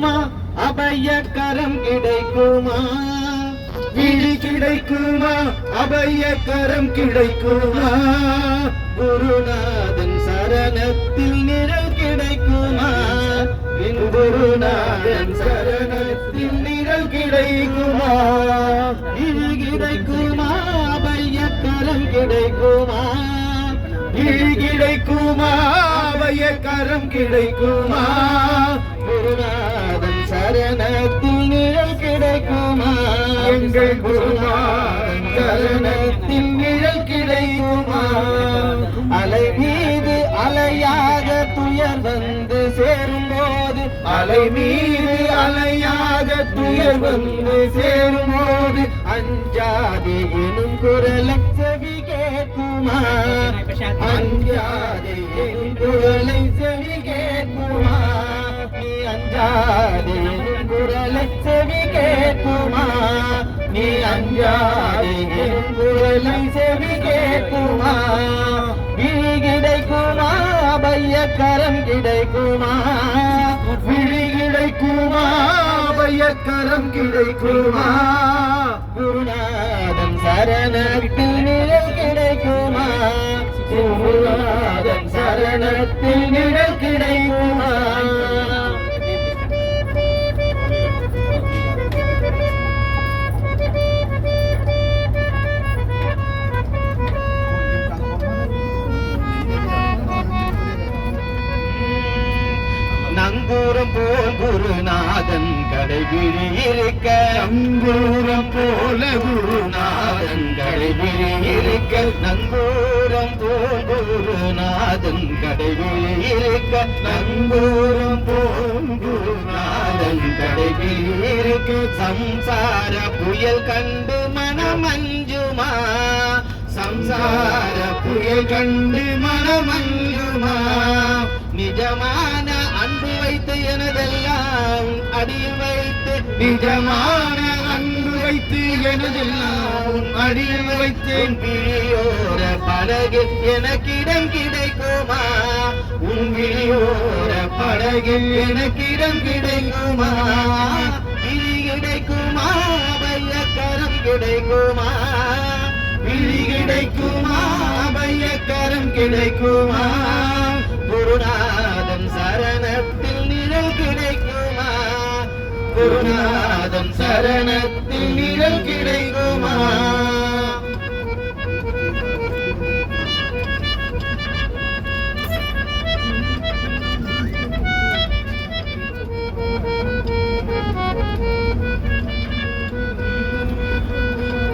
கிடைக்குமா அபயக்கரம் கிடைக்குமா விழி கிடைக்குமா அபயக்கரம் கிடைக்குமா குருநாதன் சரணத்தில் நிழல் கிடைக்குமா என் குருநாதன் சரணத்தில் நிழல் கிடைக்குமா விழி கிடைக்குமா அபயக்கரம் கிடைக்குமா விழி கிடைக்குமா அபயக்கரம் கிடைக்குமா குருநாதன் சரணத்தில் நிழல் கிடைக்குமா எங்கள் குருநாதன் சரணத்தில் நிழல் கிடைக்குமா அலை மீது அலையாக துயர் வந்து சேரும்போது அலை மீது அலையாக துயர் வந்து சேரும்போது அஞ்சாதே எனும் குரலை செவி கேட்குமா அஞ்சாதே எனும் குரலை செவி கேட்குமா நீ அஞ்சாதே எனும் குரலை செவி கேட்குமா நீ அஞ்சாதே எனும் குரலை செவி கேட்குமா விழி கிடைக்குமா அபயக்கரம் கிடைக்குமா விழி கிடைக்குமா அபயக்கரம் கிடைக்குமா குருநாதன் சரணத்தில் நிழல் கிடைக்குமா குருநாதன் சரணத்தில் நிழல் கிடைக்குமா நங்கூரம் போல் குருநாதன் கடைபிடி இருக்க நங்கூரம் போல குருநாதன் கடைபிடி இருக்க நங்கூரம் போல் குருநாதன் கடைபிடி இருக்க நங்கூரம் போல் குருநாதன் கடைபிடி இருக்க சம்சார புயல் கண்டு மனமஞ்சுமா சம்சார புயல் கண்டு மனமஞ்சுமா நிஜமான அன்பு வைத்து எனதெல்லாம் அடியில் வைத்து நிஜமான அன்பு வைத்து எனதெல்லாம் அடியில் வைத்தேன் விழியோர படகில் எனக்கிடம் கிடைக்குமா உன் விழியோர படகில் எனக்கிடம் கிடைக்குமா விழி கிடைக்குமா அபயக்கரம் கிடைக்குமா விழி கிடைக்குமா அபயக்கரம் கிடைக்குமா குருநாதன் சரணத்தில் நிழல் கிடைக்குமா குருநாதன் சரணத்தில் நிழல் கிடைக்குமா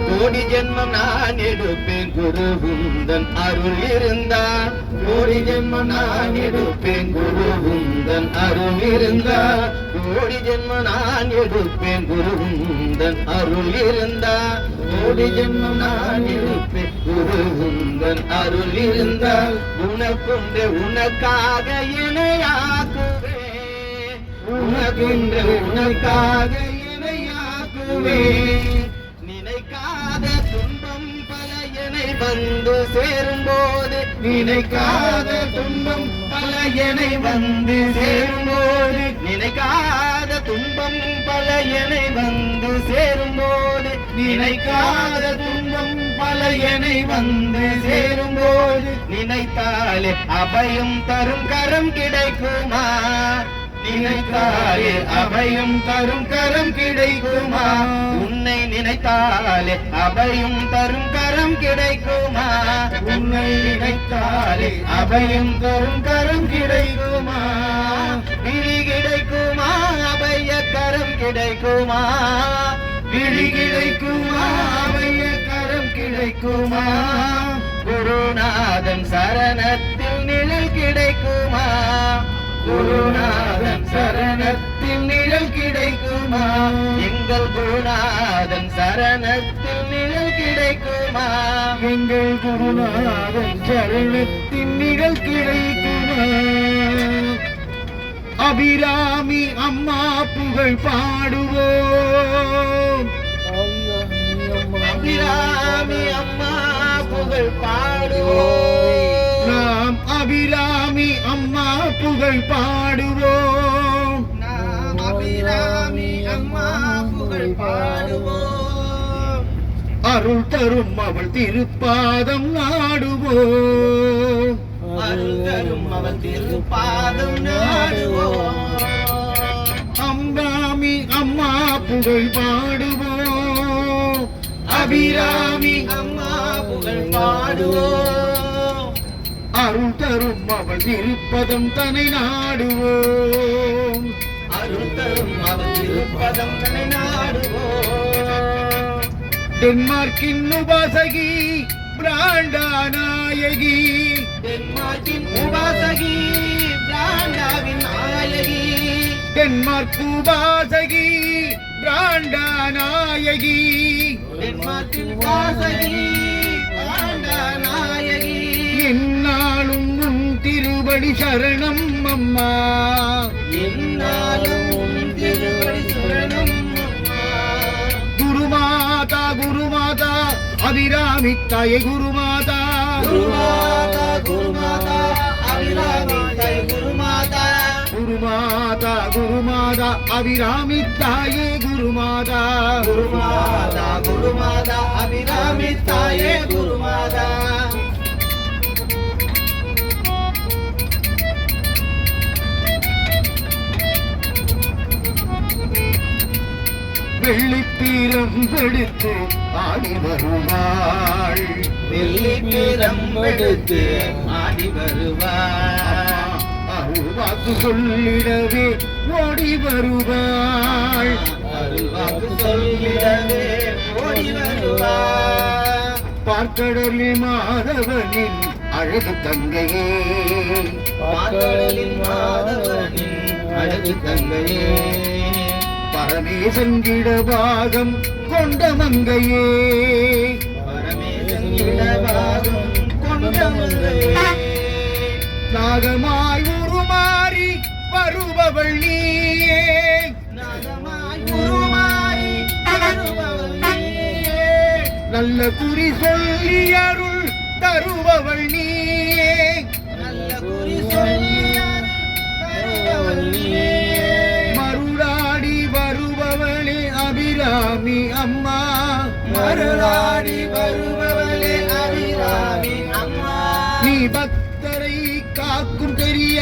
கோடி ஜென்மம் நான் எடுப்பேன் குரு உந்தன் அருள் இருந்தால் கோடி ஜென்மம் நான் எடுப்பேன் குரு உந்தன் அருள் இருந்தால் கோடி ஜென்மம் நான் எடுப்பேன் குரு உந்தன் அருள் இருந்தால் கோடி ஜென்மம் நான் எடுப்பேன் குரு உந்தன் அருள் இருந்தால் உனக்குண்டு உனக்காக இணையாக்குவே உனக்குண்டு உனக்காக இணையாக்குவே நினைக்காத துன்பம் பல என்னை வந்து சேரும்போது நினைக்காத துன்பம் பல என்னை வந்து சேரும்போது நினைக்காத துன்பம் பல என்னை வந்து சேரும்போது நினைக்காத துன்பம் பல என்னை வந்து சேரும்போது நினைத்தாலே அபயம் தரும் கரம் கிடைக்குமா நினைத்தாலே அபயம் தரும் கரம் கிடைக்குமா உன்னை நினைத்தாலே அபயம் தரும் கரம் கிடைக்குமா உன்னை நினைத்தாலே அபயம் தரும் கரம் கிடைக்குமா விழி கிடைக்குமா அபயக்கரம் கிடைக்குமா விழி கிடைக்குமா அபயக்கரம் கிடைக்குமா குருநாதன் சரணத்தில் நிழல் கிடைக்குமா குருநாதன் சரணத்தில் நிழல் கிடைக்குமா எங்கள் குருநாதன் சரணத்தில் நிழல் கிடைக்குமா எங்கள் குருநாதன் சரணத்தில் நிழல் கிடைக்குமா அபிராமி அம்மா புகழ் பாடுவோம் அபிராமி அம்மா புகழ் பாடுவோம் நாம் அபிராமி அம்மா புகழ் பாடுவோம் நாம் அம்மா புகழ் பாடுவோம் அருள் தரும் அவள் திருப்பாதம் நாடுவோம் அருள் தரும் அவள் திருப்பாதம் நாடுவோம் அம்பாமி அம்மா புகழ் பாடுவோம் அபிராமி அம்மா புகழ் பாடுவோம் அருள் தரும் அவள் திருப்பதம் தன்னை நாடுவோம் அருள் தரும் அவள் திருப்பதம் தன்னை நாடுவோம் டென்மார்க்கின் உபாசகி பிராண்டா நாயகி டென்மார்க்கின் உபாசகி பிராண்டாவின் நாயகி டென்மார்க் உபாசகி பிராண்டா நாயகி டென்மார்க்கின் உபாசகி பிராண்டா நாயகி என்னாலும் உன் திருவடி சரணம் அம்மா என்னாலும் உன் திருவடி சரணம் அம்மா குருமாதா குருமாதா அபிராமி தாயே குருமாதா குருமாதா குருமாதா அபிராமி தாயே குருமாதா குருமாதா குருமாதா அபிராமி தாயே குருமாதா குருமாதா குருமாதா அபிராமி தாயே குருமாதா வெள்ளிப்பீரம் எடுத்து ஆடி வருவாள் வெள்ளிப்பீரம் எடுத்து ஆடி வருவாள் அருள்வாக்கு சொல்லிடவே ஓடி வருவாள் அருள்வாக்கு சொல்லிடவே ஓடி வருவாள் பார்க்கடலில் மாதவனின் அழகு தங்கையே பார்க்கடலில் மாதவனின் அழகு தங்கையே பரமேசன் இடபாகம் கொண்ட மங்கையே பரமேசன் இடபாகம் கொண்ட மங்கையே நாகமாய் உருமாறி வருபவள் நீயே நாகமாய் உருமாறி வருபவள் நீயே நல்ல குறி சொல்லி அருள் தருபவள் நீயே நல்ல குறி சொல்லி தருபவள் நீயே மருளாடி வருபவளே அபிராமி அம்மா மருளாடி வருபவளே அபிராமி அம்மா நீ பக்தரை காக்கும் பெரிய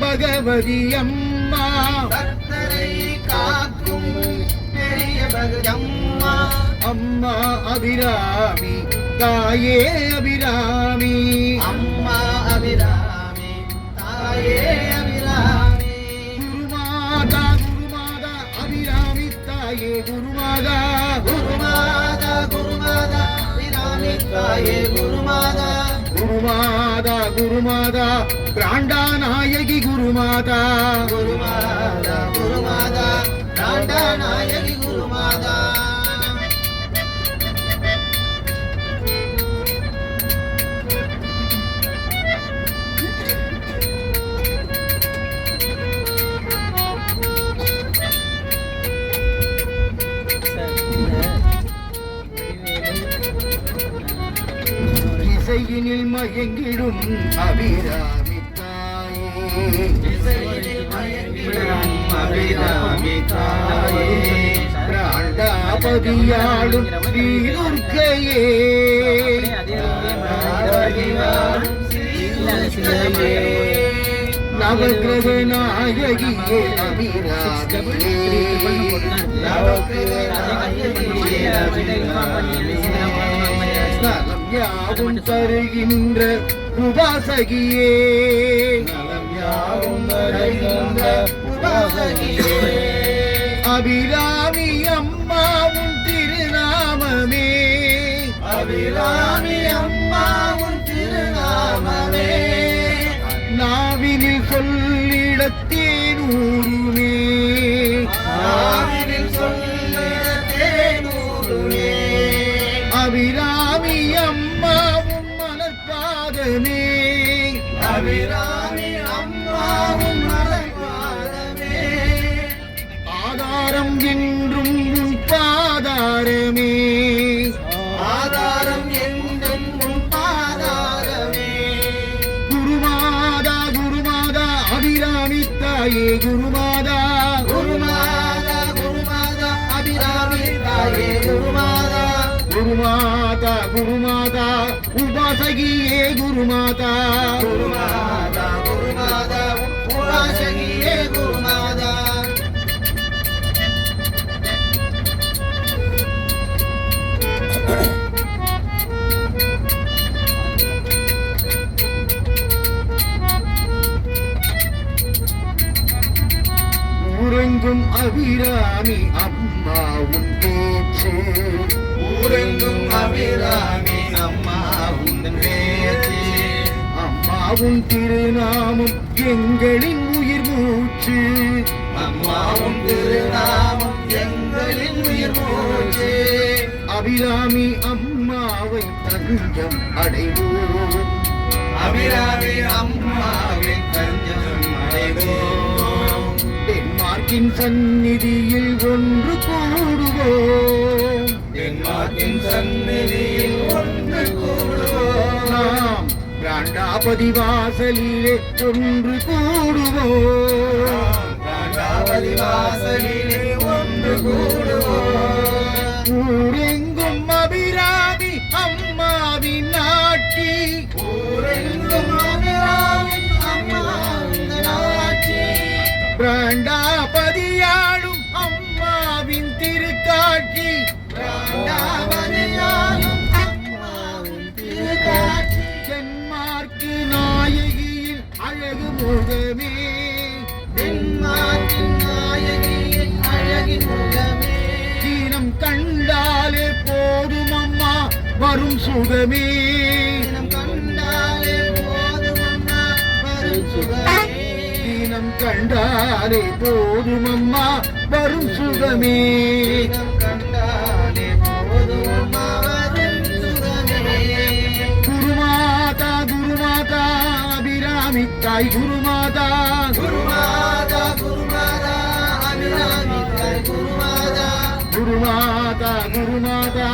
பகவதி அம்மா பக்தரை காக்கும் பெரிய பகவதி அம்மா அம்மா அபிராமி தாயே அபிராமி அம்மா அபிராமி தாயே அபிராமி குருமாதா குருமாதா அபிராமி தாயே குருமாதா குருமாதா குருமாதா அபிராமி தாயே குருமாதா குருமாதா குருமாதா பிராண்டா நாயகி குருமாதா குருமாதா குருமாதா பிராண்டா நாயகி குருமாதா இசையினில் மயங்கிடும் அபிராமி தாயே இசையினில் மயங்கிடும் அபிராமி தாயே பிராண்டாபதியாடும் ஸ்ரீதுர்க்கையே நவக்கிரக நாயகியே அபிராமியே நவக்கிரக நாயகியே நலம் யாவும் தருகின்ற உபாசகியே நலம் யாவும் தருகின்ற உபாசகியே அபிராமி அம்மாவும் திருநாமமே அபிராமி அம்மாவும் திருநாமமே நாவினில் சொல்லிடத்தேனூருமே நாவினில் சொல்லிடத்தேனூருமே அபிராமி அம்மாவும் மலர்பாதமே அபிராமி அம்மாவும் மலர்பாதமே ஆதாரம் என்றும் உன் பாதாரமே ஆதாரம் என்றும் உன் பாதாரமே குருமாதா குருமாதா அபிராமி தாயே குருமாதா குருமாதா குருமாதா குருமாதா குருமாதா உபாசகியே குருமாதா குருமாதா குருமாதா உபாசகியே குருமாதா ஊரெங்கும் அபிராமி அம்மா உன் பேச்சு ஊரெங்கும் அபிராமி அம்மா உந்தன் பேச்சு அம்மா உன் திருநாமம் எங்களின் உயிர் மூச்சு அம்மா உன் திருநாமம் எங்களின் உயிர் மூச்சு அபிராமி அம்மாவை தஞ்சம் அடைவோம் அபிராமி அம்மாவின் தஞ்சம் அடைவோம் டென்மார்க்கின் சந்நிதியில் ஒன்று கூடுவோம் தென்மார்க்கின் சந்நிதியில் ஒன்று கூடுவோம் நாம் பிராண்டாபதி வாசலிலே ஒன்று கூடுவோம் காண்டாவதி வாசலிலே ஒன்று கூடுவோம் ஊரெங்கும் அபிராமி அம்மாவின் நாட்டி ஊரெங்கும் அபிராமி அம்மா உந்தன் ஆட்சி பிராண்டாபதியாளும் அம்மாவின் திருக்காட்சி காண்டாவதியாலும் அம்மாவின் திருக்காட்சி தென்மார்க்கு நாயகியின் அழகு முகமே தென்மார்க்கின் நாயகியின் அழகின் முகமே தீனம் கண்டாலே போதும் அம்மா வரும் சுகமே தினம் கண்டாலே போதும் அம்மா வரும் சுகமே தீனம் கண்டாலே போதும் அம்மா வரும் சுகமே தினம் கண்டாலே போதும் அம்மா வரும் சுகமே குருமாதா குருமாதா அபிராமி தாய் குருமாதா குருமாதா குருமாதா அபிராமி தாய் குருமாதா குருமாதா குருமாதா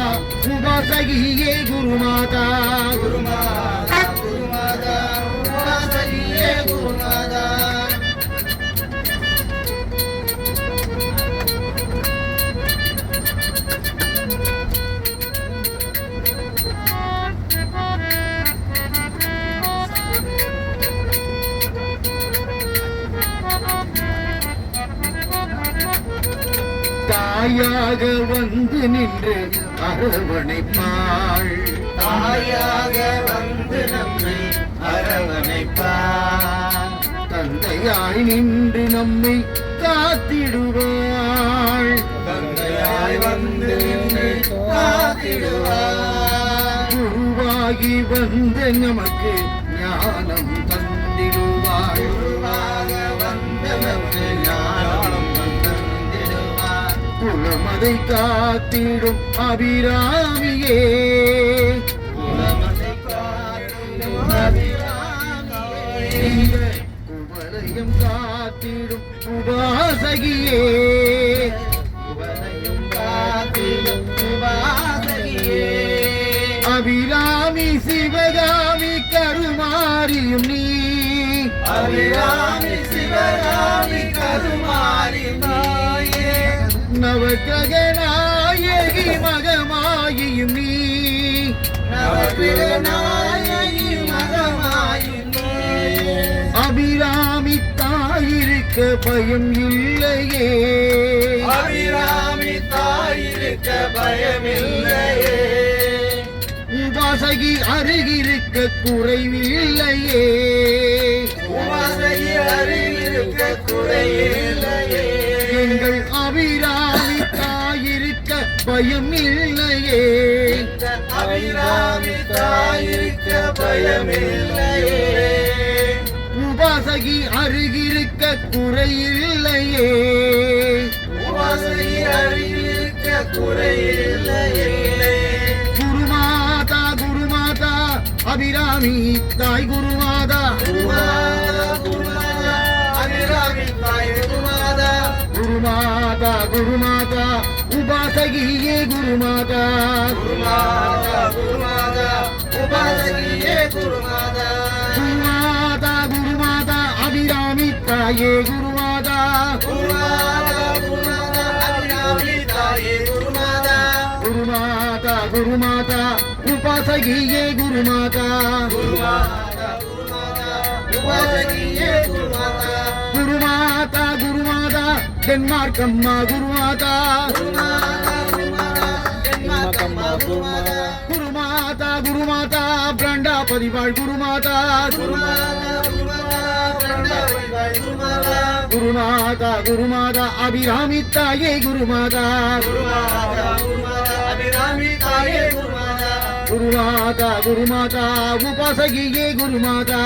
உபாசகியே குருமாதா குருமாதா குருமாதா உபாசகியே குருமாதா தாயாக வந்து நின்று அரவணைப்பாள் தாயாக வந்து நம்மை அரவணைப்பார் தந்தையாய் நின்று நம்மை காத்திடுவாள் தந்தையாய் வந்து நின்று காத்திடுவார் குருவாகி வந்த நமக்கு ஞானம் தந்திடுவாள் குருவாக வந்தவர்க்கு ஞானம் தந்திடுவார் குலமதை காத்திடும் அபிராமியே குலமதை காத்திடும் அபிராமியே குவலயம் காத்திடும் உபாசகியே குவலையும் காத்திடும் உபாசகியே அபிராமி சிவகாமி கருமாரியும் நீ அபிராமி சிவகாமி கருமாரி தாயே நவகிரகநாயகி மகமாகியும் நீ நவகிரகநாயகி மகமாயும் நீயே அபிராமி தாயிருக்க பயம் இல்லையே அபிராமி தாயிருக்க பயமில்லையே உபாசகி அருகிருக்க குறைவில்லையே உபாசகி அருகிருக்க குறையில்லையே எங்கள் அபிராமி தாயிருக்க பயம் இல்லையே அபிராமி தாயிருக்க பயமில்லையே உபாசகி அருகிருக்க குறையில்லையே உபாசகி அருகிருக்க குறையில்லையே குருமாதா குருமாதா அபிராமி தாய் குருமாதா குருமாதா குருமாதா அபிராமி தாய் குருமாதா குருமாதா குருமாதா உபாசகியே குருமாதா குருமாதா குருமாதா உபாசகியே குருமாதா குருமாதா குருமாதா அபிராமி தாயே குருமாதா குருமாதா குருமாதா அபிராமி தாயே குருமாதா குருமாதா குருமாதா உபாசகியே குருமாதா குருமாதா உபாசகியே குருமாதா குருமாதா குருமாதா தென்மார்க்கம்மா குருமாதா ஜென்மாக்கம்மா குருமாதா குருமாதா குருமாதா பிரண்டா பதிவாள் குருமாதா குருமாதா குருமாதா அபிராமி தாயே குருமாதா குருமாதா குருமாதா உபாசகியே குருமாதா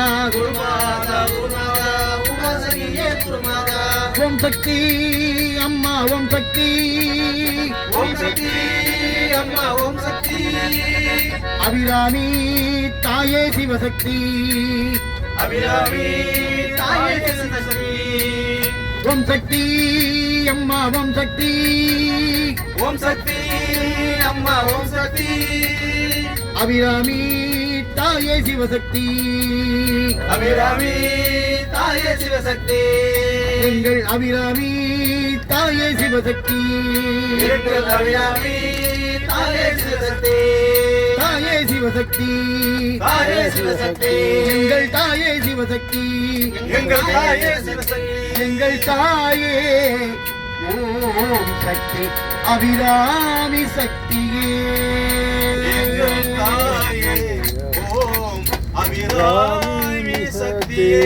ஓம் சக்தி அம்மா ஓம் சக்தி அபிராமி தாயே சிவசக்தி ஓம் சக்தி அம்மா ஓம் சக்தி ஓம் சக்தி அம்மா ஓம் சக்தி அபிராமி தாயே சிவசக்தி அபிராமி தாயே சிவசக்தி எங்கள் அபிராமி தாயே சிவசக்தி எங்கள் அபிராமி தாயே சிவசக்தி தாயே சிவசக்தி தாயே சிவசக்தி எங்கள் தாயே சிவசக்தி எங்கள் தாயே சிவசக்தி எங்கள் தாயே ஓம் சக்தி அபிராமி சக்தியே எங்கள் தாயே ஓம் அபிராமி சக்தியே